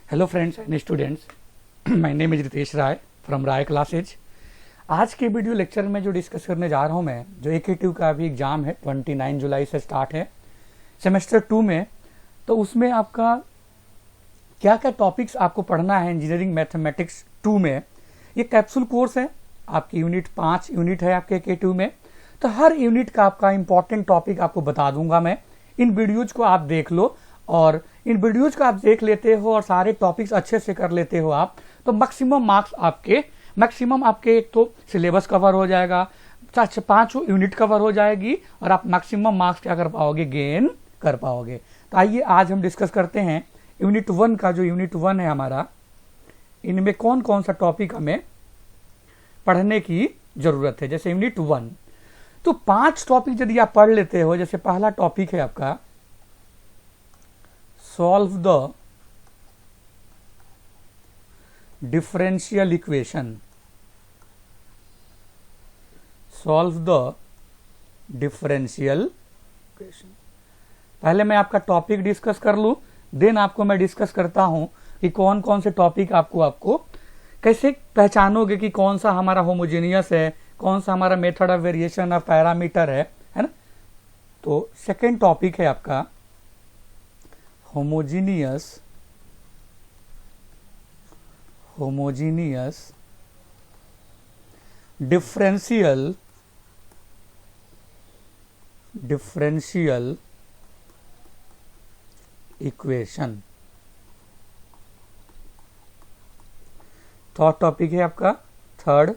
Hello friends and students, my name is Ritesh Rai from Rai classes. आज के video lecture में जो डिस्कस करने जा रहा हूं मैं, जो AKTU का अभी एग्जाम है 29 जुलाई से स्टार्ट है सेमेस्टर 2 में। तो उसमें आपका क्या क्या टॉपिक्स आपको पढ़ना है इंजीनियरिंग मैथमेटिक्स 2 में। ये कैप्सूल कोर्स है, आपकी यूनिट 5 यूनिट है आपके AKTU में। तो हर यूनिट का आपका इंपॉर्टेंट टॉपिक आपको बता दूंगा मैं। इन वीडियोज को आप देख लो, और इन वीडियोज को आप देख लेते हो और सारे टॉपिक्स अच्छे से कर लेते हो आप, तो मैक्सिमम मार्क्स आपके एक तो सिलेबस कवर हो जाएगा, 5 यूनिट कवर हो जाएगी, और आप मैक्सिमम मार्क्स क्या कर पाओगे, गेन कर पाओगे। तो आइए आज हम डिस्कस करते हैं यूनिट 1 का। जो यूनिट 1 है हमारा, इनमें कौन कौन सा टॉपिक हमें पढ़ने की जरूरत है। जैसे यूनिट 1 तो 5 टॉपिक यदि आप पढ़ लेते हो, जैसे पहला टॉपिक है आपका solve the differential equation. Solve the differential equation. पहले मैं आपका टॉपिक डिस्कस कर लूं, देन आपको मैं डिस्कस करता हूं कि कौन कौन से टॉपिक आपको कैसे पहचानोगे कि कौन सा हमारा होमोजेनियस है, कौन सा हमारा method of variation of parameter है ना। तो सेकेंड टॉपिक है आपका homogeneous differential equation. Third topic है आपका third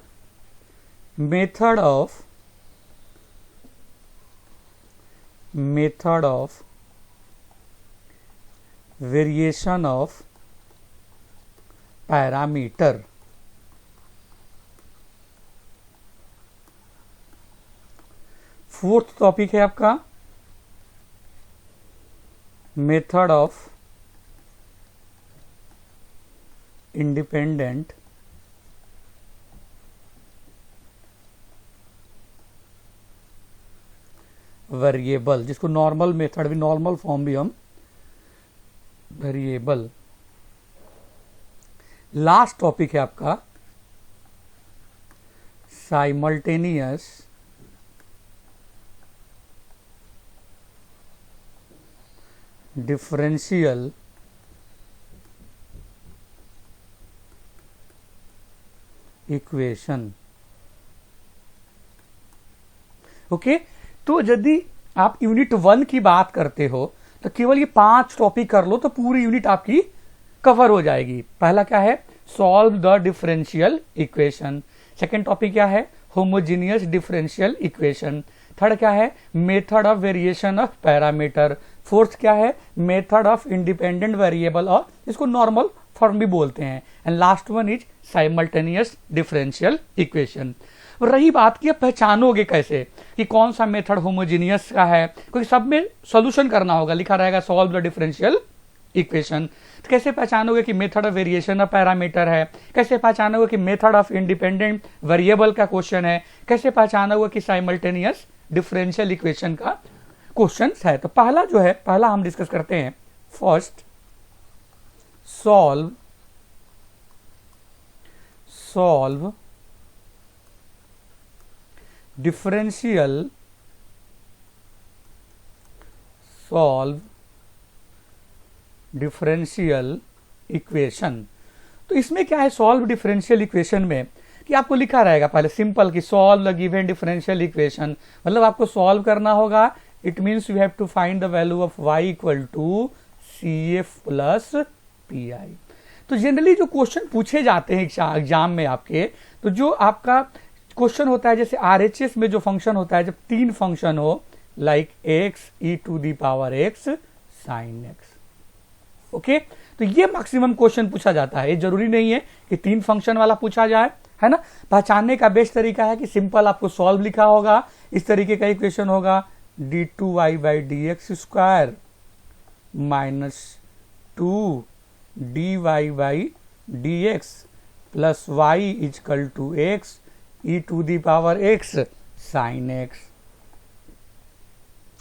method of variation of parameter. Fourth topic है आपका मेथड ऑफ इंडिपेंडेंट वेरिएबल, जिसको नॉर्मल मेथड भी, नॉर्मल फॉर्म भी हम वेरिएबल। लास्ट टॉपिक है आपका साइमल्टेनियस डिफरेंशियल इक्वेशन। ओके, तो यदि आप यूनिट 1 की बात करते हो तो केवल ये 5 टॉपिक कर लो तो पूरी यूनिट आपकी कवर हो जाएगी। पहला क्या है, solve the differential equation. Second topic क्या है, होमोजीनियस डिफरेंशियल इक्वेशन। थर्ड क्या है, method of variation of parameter. Fourth क्या है, मेथड ऑफ इंडिपेंडेंट वेरिएबल, और इसको नॉर्मल फॉर्म भी बोलते हैं। And last one is simultaneous differential equation. रही बात की पहचानोगे कैसे कि कौन सा मेथड होमोजीनियस का है, क्योंकि सब में सॉल्यूशन करना होगा, लिखा रहेगा सॉल्व द डिफरेंशियल इक्वेशन। तो कैसे पहचानोगे कि method of variation of parameter है, कैसे पहचानोगे कि मेथड ऑफ इंडिपेंडेंट वेरिएबल का क्वेश्चन है, कैसे पहचानोगे कि साइमल्टेनियस डिफरेंशियल इक्वेशन का क्वेश्चन है। तो पहला हम डिस्कस करते हैं। First, solve differential equation. तो इसमें क्या है, सॉल्व डिफरेंशियल इक्वेशन में कि आपको लिखा रहेगा पहले सिंपल कि solve the given differential equation, मतलब आपको सॉल्व करना होगा। It means you have to find the value of y equal to CF plus PI। तो जनरली जो क्वेश्चन पूछे जाते हैं एग्जाम में आपके, तो जो आपका क्वेश्चन होता है, जैसे RHS में जो फंक्शन होता है, जब 3 फंक्शन हो, like x e to the power x sin x। Okay, तो ये मैक्सिमम क्वेश्चन पूछा जाता है। ये जरूरी नहीं है कि 3 फंक्शन वाला पूछा जाए, है ना। पहचानने का बेस्ट तरीका है कि सिंपल आपको सॉल्व लिखा होगा, इस तरीके का इक्वेशन होगा d2y/dx square minus 2dy/dx plus y equal to x e to the power x sin x।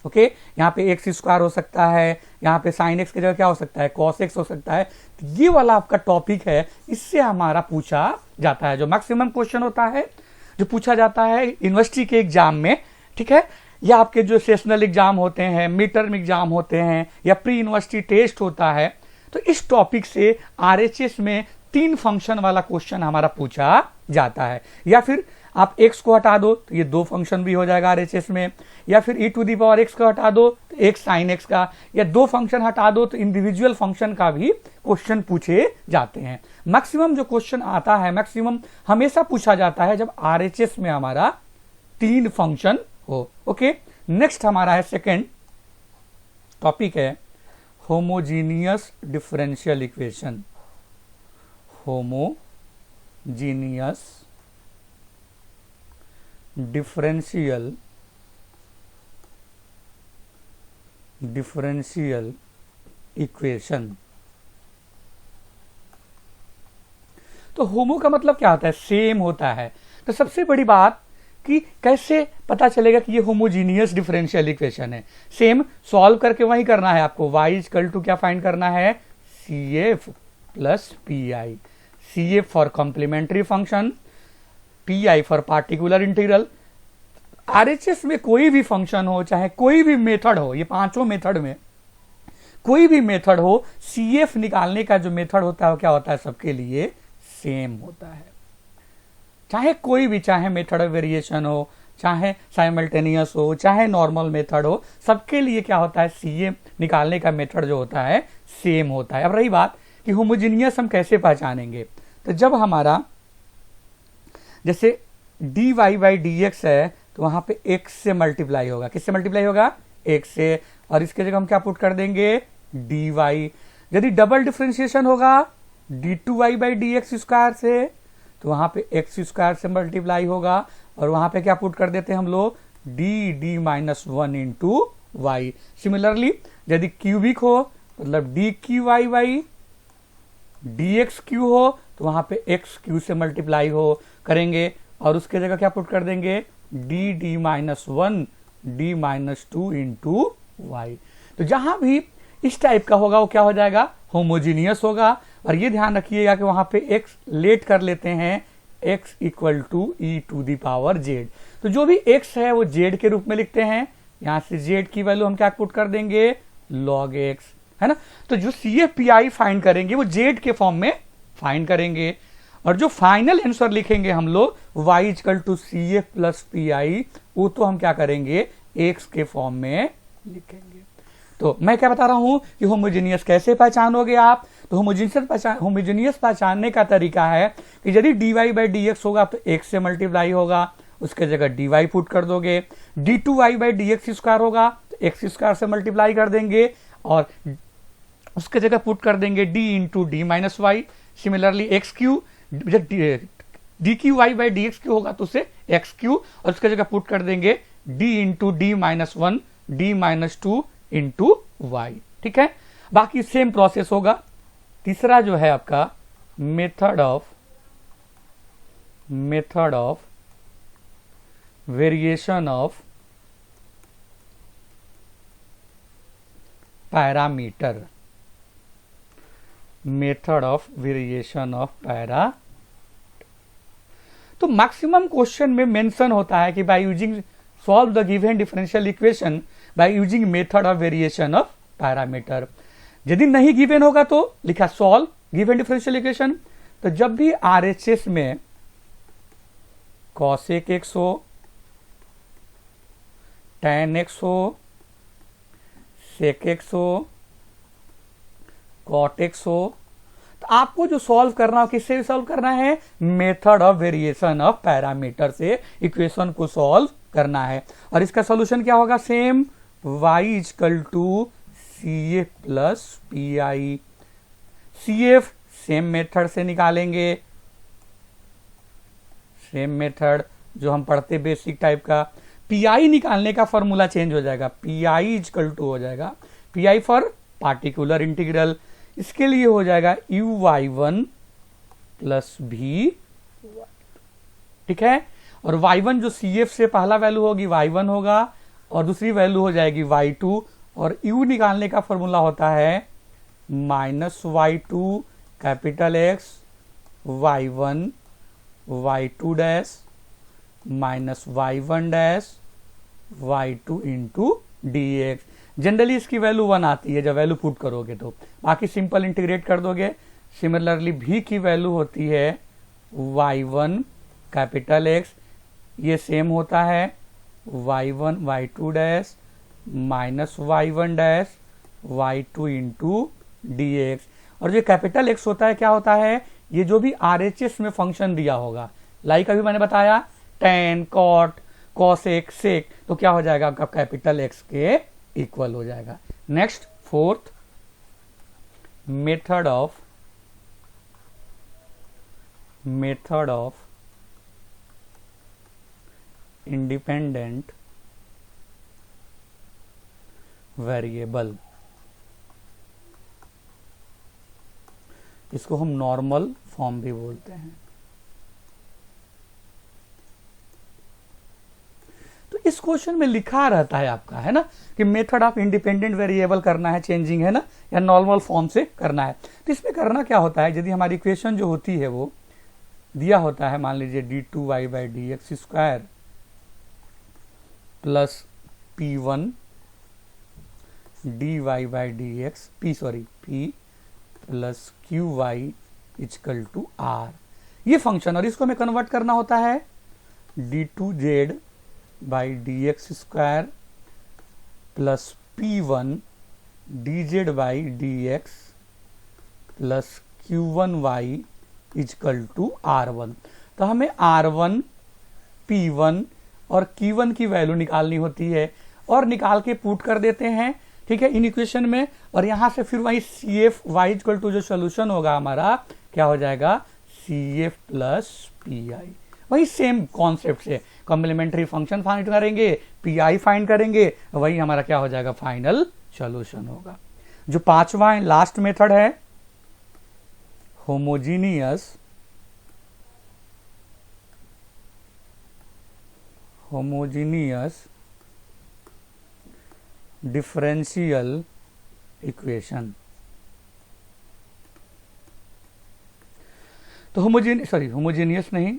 Okay यहाँ पे एक्स स्क्वायर हो सकता है, यहाँ पे साइन एक्स की जगह क्या हो सकता है, कॉस एक्स हो सकता है। तो ये वाला आपका टॉपिक है, इससे हमारा पूछा जाता है, जो मैक्सिमम क्वेश्चन होता है जो पूछा जाता है यूनिवर्सिटी के एग्जाम में, ठीक है, या आपके जो सेशनल एग्जाम होते हैं, मिड टर्म एग्जाम होते हैं, या प्री यूनिवर्सिटी टेस्ट होता है। तो इस टॉपिक से आरएचएस में 3 फंक्शन वाला क्वेश्चन हमारा पूछा जाता है। या फिर आप x को हटा दो तो ये 2 फंक्शन भी हो जाएगा आरएचएस में, या फिर e⁻x को हटा दो तो एक साइन x का, या 2 फंक्शन हटा दो तो इंडिविजुअल फंक्शन का भी क्वेश्चन पूछे जाते हैं। मैक्सिमम जो क्वेश्चन आता है, मैक्सिमम हमेशा पूछा जाता है जब आरएचएस में हमारा 3 फंक्शन हो। ओके, नेक्स्ट हमारा है सेकेंड टॉपिक है homogeneous differential equation. Homogeneous differential equation. तो होमो का मतलब क्या होता है, सेम होता है। तो सबसे बड़ी बात कि कैसे पता चलेगा कि ये होमोजीनियस डिफरेंशियल इक्वेशन है। सेम सॉल्व करके वही करना है आपको, y इक्वल टू क्या फाइंड करना है, CF plus PI। CF for complementary function, PI for particular integral. RHS में कोई भी फंक्शन हो, चाहे कोई भी मेथड हो, ये 5 मेथड में कोई भी मेथड हो, CF निकालने का जो मेथड होता है वो क्या होता है, सबके लिए सेम होता है। चाहे कोई भी, चाहे मेथड ऑफ वेरिएशन हो, चाहे साइमल्टेनियस हो, चाहे नॉर्मल मेथड हो, सबके लिए क्या होता है, CF निकालने का मेथड जो होता है सेम होता है। अब रही बात कि होमोजीनियस हम कैसे पहचानेंगे, तो जब हमारा जैसे dy बाई dx है तो वहां पे x से मल्टीप्लाई होगा, किससे मल्टीप्लाई होगा, x से, और इसके जगह हम क्या पुट कर देंगे, dy। यदि डबल डिफरेंशिएशन होगा d2y बाई dx स्क्वायर से, तो वहां पे x स्क्वायर से मल्टीप्लाई होगा, और वहां पे क्या पुट कर देते हैं हम लोग, d minus 1 into y. Similarly यदि क्यूबिक हो मतलब dqy बाई dx क्यू हो, तो वहां पे x क्यू से मल्टीप्लाई हो करेंगे, और उसके जगह क्या पुट कर देंगे, d minus 1 d minus 2 into y. तो जहां भी इस टाइप का होगा वो क्या हो जाएगा, होमोजीनियस होगा। और ये ध्यान रखिएगा कि वहां पे x लेट कर लेते हैं, x इक्वल टू e⁻z। तो जो भी x है वो z के रूप में लिखते हैं, यहां से z की वैल्यू हम क्या पुट कर देंगे, log x, है ना। तो जो CF/PI फाइंड करेंगे वो z के फॉर्म में फाइंड करेंगे, और जो फाइनल आंसर लिखेंगे हम लोग y equal to CF plus PI, वो तो हम क्या करेंगे, x के फॉर्म में लिखेंगे। तो मैं क्या बता रहा हूं कि होमोजीनियस कैसे पहचानोगे आप, तो होमोजीनियस पहचानने का तरीका है कि यदि dy बाई dx होगा तो x से मल्टीप्लाई होगा, उसके जगह dy पुट कर दोगे, d2y बाई dx स्क्वायर होगा तो x स्क्वायर से मल्टीप्लाई कर देंगे, और उसके जगह पुट कर देंगे d into D minus y. Similarly x q, dqy by dx q होगा तो उसे x क्यू, और उसके जगह पुट कर देंगे d into D minus 1 d minus 2 into y. ठीक है, बाकी सेम प्रोसेस होगा। तीसरा जो है आपका method of variation of parameter, method of variation of para. तो मैक्सिमम क्वेश्चन में मेंशन होता है कि by using solve the given differential equation by using method of variation of parameter. यदि नहीं गिवन होगा तो लिखा सॉल्व गिवन डिफरेंशियल इक्वेशन। तो जब भी आरएचएस में कॉसेक एक्स हो, tan एक्स हो, सेक एक्स हो, कॉट एक्स हो, तो आपको जो सॉल्व करना हो किससे सॉल्व करना है, method of variation of parameter से इक्वेशन को सॉल्व करना है। और इसका सॉल्यूशन क्या होगा, same y equal to CF plus PI। CF same method से निकालेंगे, सेम मेथड जो हम पढ़ते बेसिक टाइप का। PI निकालने का फॉर्मूला चेंज हो जाएगा, PI इक्वल टू हो जाएगा PI फॉर पार्टिकुलर इंटीग्रल, इसके लिए हो जाएगा uy1 प्लस v। ठीक है, और y1 जो CF से पहला वैल्यू होगी y1 होगा, और दूसरी वैल्यू हो जाएगी y2, और u निकालने का फॉर्मूला होता है -y2 capital X y1 y2 dash minus y1 dash y2 into dx। Generally इसकी वैल्यू 1 आती है जब वैल्यू पुट करोगे तो, बाकी सिंपल इंटीग्रेट कर दोगे। सिमिलरली v की वैल्यू होती है y1 कैपिटल X, ये सेम होता है y1 y2 dash minus y1 dash y2 into dx। और जो कैपिटल X होता है क्या होता है, ये जो भी RHS में फंक्शन दिया होगा, लाइक अभी मैंने बताया tan cot cosec sec, तो क्या हो जाएगा आपका कैपिटल X के इक्वल हो जाएगा। Next fourth method of independent variable, इसको हम नॉर्मल फॉर्म भी बोलते हैं। तो इस क्वेश्चन में लिखा रहता है आपका, है ना, कि मेथड ऑफ इंडिपेंडेंट वेरिएबल करना है, चेंजिंग है ना, या नॉर्मल फॉर्म से करना है। तो इसमें करना क्या होता है, यदि हमारी इक्वेशन जो होती है वो दिया होता है, मान लीजिए d2y by D x square plus p1 dy by D x p plus qy equal to r, ये फंक्शन, और इसको हमें कन्वर्ट करना होता है d2z by D x square plus p1 dz by D x plus q1y equal to r1। तो हमें r1 p1 और q1 की वैल्यू निकालनी होती है, और निकाल के पुट कर देते हैं, ठीक है, इन इक्वेशन में। और यहां से फिर वही CF y इक्वल टू जो सोल्यूशन होगा हमारा क्या हो जाएगा, CF प्लस PI। वही सेम कॉन्सेप्ट से कॉम्प्लीमेंट्री फंक्शन फाइंड करेंगे, PI फाइंड करेंगे, वही हमारा क्या हो जाएगा, फाइनल सोल्यूशन होगा। जो पांचवा लास्ट मेथड है होमोजीनियस डिफरेंशियल इक्वेशन। तो होमोजीनियस नहीं,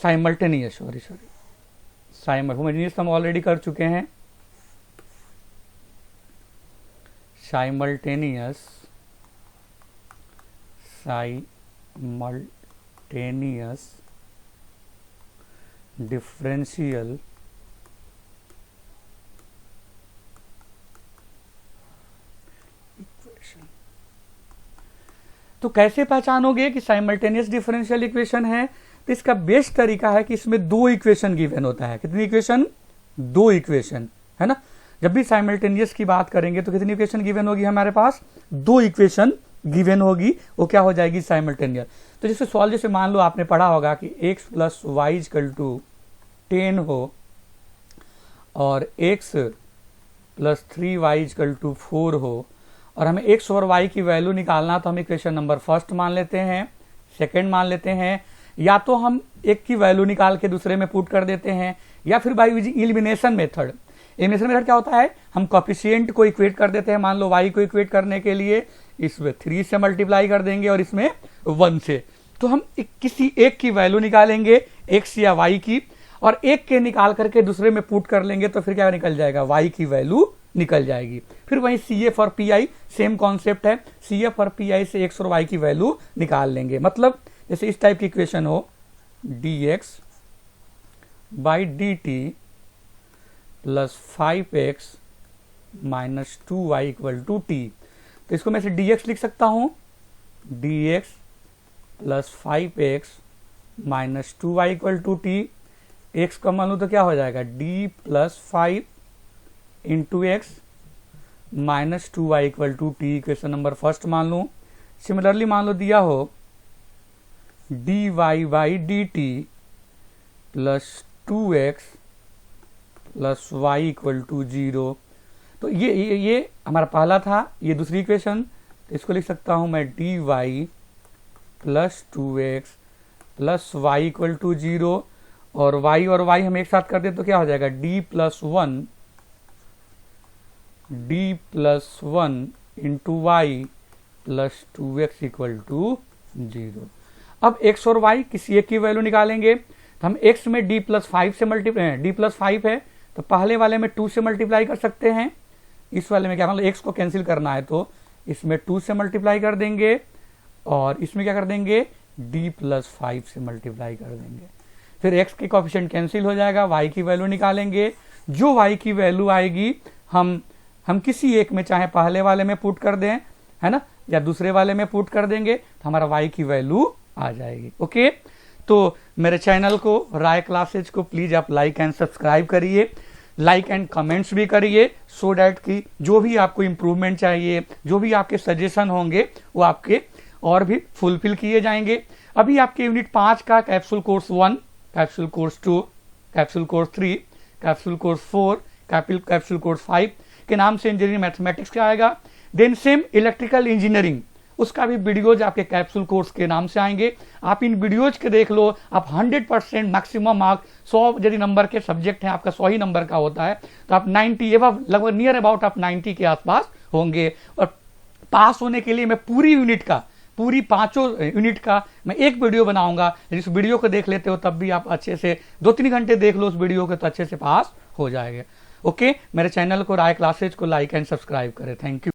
साइमल्टेनियस, होमोजीनियस हम ऑलरेडी कर चुके हैं। Simultaneous differential equation. तो कैसे पहचानोगे कि साइमल्टेनियस डिफरेंशियल इक्वेशन है, तो इसका बेस्ट तरीका है कि इसमें दो इक्वेशन गिवन होता है। कितनी इक्वेशन, दो इक्वेशन, है ना। जब भी साइमल्टेनियस की बात करेंगे तो कितनी इक्वेशन गिवन होगी हमारे पास, दो इक्वेशन गिवन होगी, वो क्या हो जाएगी, साइमल्टेनियस। तो जैसे सॉल्व, जैसे मान लो आपने पढ़ा होगा कि x plus y equal to 10 हो और x plus 3y equal to 4 हो, और हमें x और y की वैल्यू निकालना, तो हम इक्वेशन नंबर फर्स्ट मान लेते हैं, सेकेंड मान लेते हैं, या तो हम एक की वैल्यू निकाल के दूसरे में पुट कर देते हैं, या फिर by elimination method. Elimination method क्या होता है, हम कोफिशिएंट को इक्वेट कर देते हैं। मान लो y को इक्वेट करने के लिए इसमें 3 से मल्टीप्लाई कर देंगे और इसमें 1 से, तो हम किसी एक की वैल्यू निकालेंगे, x या y की, और एक के निकाल करके दूसरे में पुट कर लेंगे, तो फिर क्या निकल जाएगा, y की वैल्यू निकल जाएगी। फिर वही CF और PI सेम कॉन्सेप्ट है, CF और PI से x और y की वैल्यू निकाल लेंगे। मतलब जैसे इस टाइप की इक्वेशन हो dx by dt plus 5x minus 2y equal to t, तो इसको मैं से dx लिख सकता हूं, dx plus 5x minus 2y equal to t। x का मान लो तो क्या हो जाएगा, d plus 5 into x minus 2y equal to t, equation number first मान लूँ। सिमिलरली मान लो दिया हो dy by D T plus 2x plus y equal to 0, तो ये हमारा पहला था, ये दूसरी इक्वेशन, तो इसको लिख सकता हूं मैं dy plus 2x plus y equal to 0, और y हम एक साथ कर दे तो क्या हो जाएगा, d plus 1 D plus 1 into y plus 2x equal to 0। अब x और y किसी एक की वैल्यू निकालेंगे, तो हम x में d प्लस 5 से मल्टीप्लाई, d प्लस 5 है तो पहले वाले में 2 से मल्टीप्लाई कर सकते हैं, इस वाले में क्या मतलब x को कैंसिल करना है तो इसमें 2 से मल्टीप्लाई कर देंगे और इसमें क्या कर देंगे d प्लस 5 से मल्टीप्लाई कर देंगे। फिर x के कोएफिशिएंट कैंसिल हो जाएगा, y की वैल्यू निकालेंगे, जो y की वैल्यू आएगी हम किसी एक में चाहे पहले वाले में पुट कर दें, है ना, या दूसरे वाले में पुट कर देंगे तो हमारा y की वैल्यू आ जाएगी। ओके, तो मेरे चैनल को राय क्लासेज को प्लीज आप लाइक एंड सब्सक्राइब करिए, लाइक एंड कमेंट्स भी करिए, सो डैट कि जो भी आपको इम्प्रूवमेंट चाहिए, जो भी आपके सजेशन होंगे वो आपके और भी फुलफिल किए जाएंगे। अभी आपके यूनिट 5 का capsule course 1, capsule course 2, capsule course 3, capsule course 4, capsule course 5 के नाम से इंजीनियरिंग मैथमेटिक्स का आएगा। देन सेम इलेक्ट्रिकल इंजीनियरिंग, उसका भी वीडियोज आपके कैप्सूल कोर्स के नाम से आएंगे। आप इन वीडियोज के देख लो, आप 100% मैक्सिमम मार्क 100 यदि नंबर के सब्जेक्ट हैं, आपका 100 ही नंबर का होता है तो आप 90 एवं लगभग नियर अबाउट आप 90 के आसपास होंगे। और पास होने के लिए मैं पूरी यूनिट का, पूरी 5 यूनिट का मैं एक वीडियो बनाऊंगा, इस वीडियो को देख लेते हो तब भी आप अच्छे से 2-3 घंटे देख लो उस वीडियो को तो अच्छे से पास हो जाएगा। ओके, मेरे चैनल को राय क्लासेज को लाइक एंड सब्सक्राइब करें। Thank you.